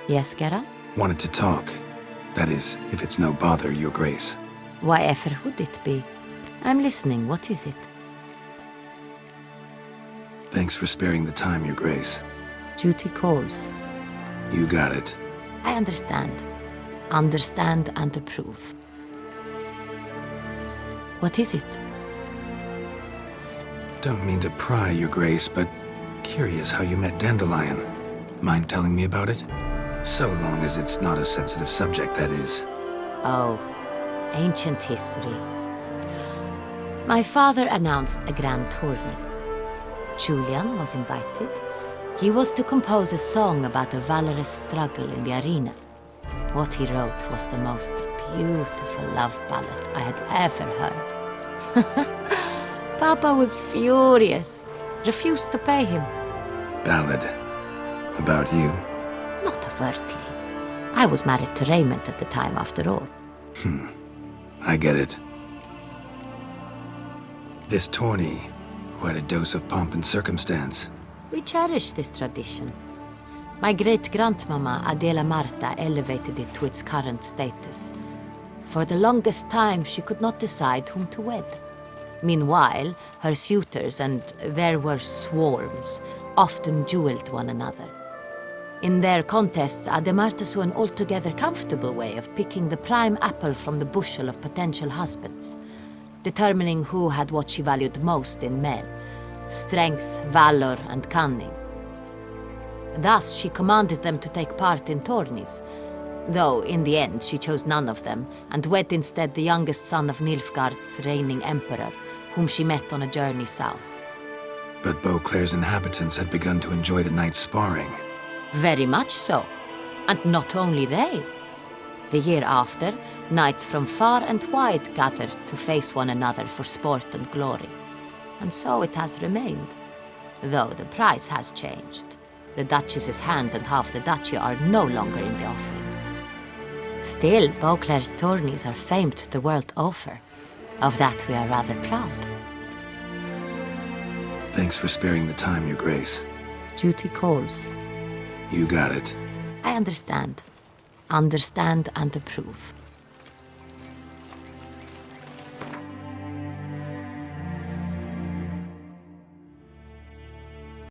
Yes, Geralt? Wanted to talk. That is, if it's no bother, Your Grace. Why ever would it be? I'm listening. What is it? Thanks for sparing the time, Your Grace. Duty calls. You got it. I understand. Understand and approve. What is it? Don't mean to pry, Your Grace, but curious how you met Dandelion. Mind telling me about it? So long as it's not a sensitive subject, that is. Oh, ancient history. My father announced a grand tourney. Julian was invited. He was to compose a song about a valorous struggle in the arena. What he wrote was the most beautiful love ballad I had ever heard. Papa was furious, refused to pay him. Ballad. About you? Not overtly. I was married to Raymond at the time, after all. I get it. This tourney, quite a dose of pomp and circumstance. We cherish this tradition. My great-grandmama Adela Marta elevated it to its current status. For the longest time, she could not decide whom to wed. Meanwhile, her suitors, and there were swarms, often duelled one another. In their contests, Ademarta saw an altogether comfortable way of picking the prime apple from the bushel of potential husbands, determining who had what she valued most in men: strength, valor, and cunning. Thus, she commanded them to take part in tourneys, though in the end she chose none of them, and wed instead the youngest son of Nilfgaard's reigning emperor, whom she met on a journey south. But Beauclair's inhabitants had begun to enjoy the night's sparring. Very much so. And not only they. The year after, knights from far and wide gathered to face one another for sport and glory. And so it has remained. Though the price has changed. The Duchess's hand and half the duchy are no longer in the offing. Still, Beauclair's tourneys are famed the world over. Of that we are rather proud. Thanks for sparing the time, Your Grace. Duty calls. You got it. I understand. Understand and approve.